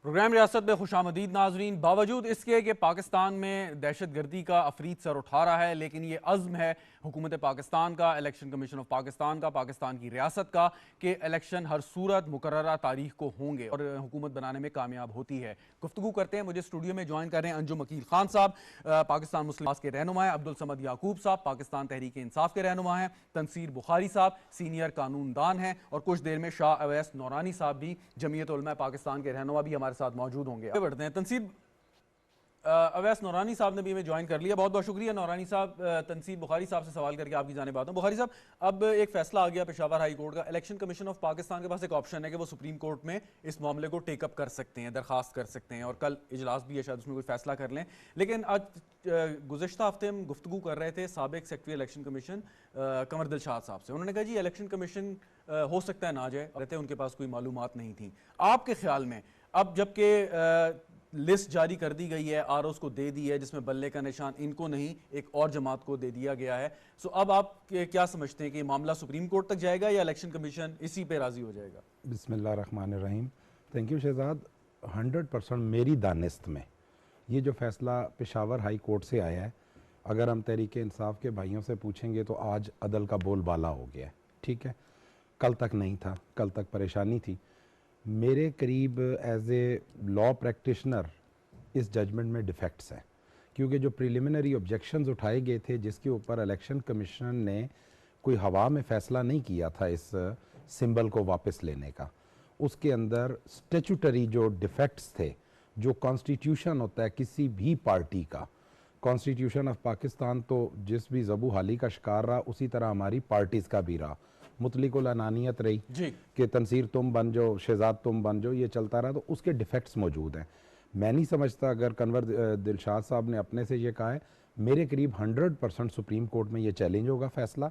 Programme ریاست میں خوش آمدید ناظرین. باوجود اس کے کہ پاکستان میں دہشت گردی کا عفریت سر اٹھا رہا ہے، لیکن یہ عزم ہے حکومت پاکستان کا، الیکشن کمیشن آف پاکستان کا، پاکستان کی ریاست کا کہ الیکشن ہر صورت مقررہ تاریخ کو ہوں گے اور حکومت بنانے میں کامیاب ہوتی ہے. گفتگو کرتے ہیں. مجھے اسٹوڈیو میں جوائن کر رہے ہیں انجم عقیل خان صاحب، پاکستان مسلم لیگ کے رہنما ہیں، عبدالصمد یعقوب صاحب پاکستان تحریک انصاف کے رہنما ہیں، تنصیر بخاری صاحب سینئر قانون دان ہیں، اور کچھ دیر میں شاہ اویس نورانی صاحب بھی جمعیت علماء پاکستان کے رہنما بھی ہمارے ساتھ موجود ہوں گے. بڑھتے ہیں. تنصیر اویس نورانی صاحب نے بھی ہمیں جوائن کر لیا. بہت بہت شکریہ نورانی صاحب. تنصیر بخاری صاحب سے سوال کر کے آپ کی جانب آتا ہوں. بخاری صاحب، اب ایک فیصلہ آ گیا پشاور ہائی کورٹ کا. الیکشن کمیشن آف پاکستان کے پاس ایک آپشن ہے کہ وہ سپریم کورٹ میں اس معاملے کو ٹیک اپ کر سکتے ہیں، درخواست کر سکتے ہیں، اور کل اجلاس بھی ہے، شاید اس میں کوئی فیصلہ کر لیں. لیکن آج گزشتہ ہفتے ہم گفتگو کر رہے تھے سابق secretary election commission Qamar Dilshad صاحب سے. انہوں نے کہا جی الیکشن کمیشن ہو سکتا ہے نہ جائے، رہتے ان کے پاس کوئی معلومات نہیں تھیں. آپ کے خیال میں اب جب کہ لسٹ جاری کر دی گئی ہے، آر اوز کو دے دی ہے، جس میں بلے کا نشان ان کو نہیں ایک اور جماعت کو دے دیا گیا ہے، سو اب آپ کیا سمجھتے ہیں کہ یہ معاملہ سپریم کورٹ تک جائے گا یا الیکشن کمیشن اسی پہ راضی ہو جائے گا؟ بسم اللہ الرحمن الرحیم. Thank you Shahzad. 100% میری دانست میں یہ جو فیصلہ پشاور ہائی کورٹ سے آیا ہے، اگر ہم تحریک انصاف کے بھائیوں سے پوچھیں گے تو آج عدل کا بول بالا ہو گیا ہے. ٹھیک ہے، کل تک نہیں تھا، کل تک پریشانی تھی. میرے قریب ایز اے لا پریکٹیشنر اس ججمنٹ میں ڈیفیکٹس ہیں، کیونکہ جو پریلیمنری آبجیکشنز اٹھائے گئے تھے جس کے اوپر الیکشن کمیشن نے کوئی ہوا میں فیصلہ نہیں کیا تھا اس سمبل کو واپس لینے کا، اس کے اندر اسٹیچوٹری جو ڈیفیکٹس تھے، جو کانسٹیٹیوشن ہوتا ہے کسی بھی پارٹی کا، کانسٹیٹیوشن آف پاکستان تو جس بھی زبو حالی کا شکار رہا اسی طرح ہماری پارٹیز کا بھی رہا، مطلق العنانیت رہی جی کہ تنصیر تم بن جاؤ، شہزاد تم بن جاؤ، یہ چلتا رہا، تو اس کے ڈیفیکٹس موجود ہیں. میں نہیں سمجھتا، اگر کنور دلشاد صاحب نے اپنے سے یہ کہا ہے، میرے قریب 100% سپریم کورٹ میں یہ چیلنج ہوگا فیصلہ،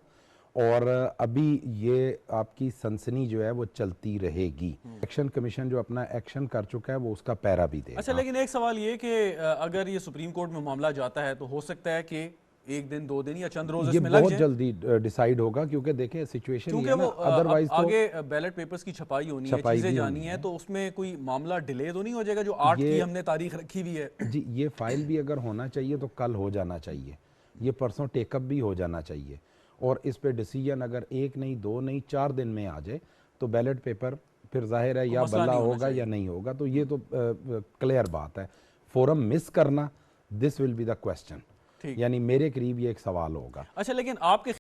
اور ابھی یہ آپ کی سنسنی جو ہے وہ چلتی رہے گی. الیکشن کمیشن جو اپنا ایکشن کر چکا ہے وہ اس کا پیرا بھی دے گا. اچھا، لیکن ایک سوال یہ کہ اگر یہ سپریم کورٹ میں معاملہ جاتا ہے تو ہو سکتا ہے کہ ایک دن، 2 دن یا چند روز اس یہ میں لگ بہت جائیں، جلدی ڈیسائیڈ ہوگا، کیونکہ دیکھیں سچویشن یہ کیونکہ ہے نا، وہ ادروائز تو آگے بیلٹ پیپرز کی چھپائی ہونی ہے، چھپائی چیزیں بھی جانی ہونی ہیں، ہے. تو اس میں کوئی معاملہ ڈیلے تو نہیں ہو جائے گا؟ جو 8 کی ہم نے تاریخ رکھی ہوئی ہے. جی، یہ فائل بھی اگر ہونا چاہیے تو کل ہو جانا چاہیے، یہ پرسوں ٹیک اپ بھی ہو جانا چاہیے، اور اس پہ ڈیسیجن اگر 1 نہیں 2 نہیں 4 دن میں آ جائے تو بیلٹ پیپر پھر ظاہر ہے یا بلا ہوگا یا نہیں ہوگا. تو یہ تو کلیئر بات ہے. فورم مس کرنا، دس ول بی دا کوسچن، یعنی میرے قریب یہ ایک سوال ہوگا. اچھا، لیکن آپ کے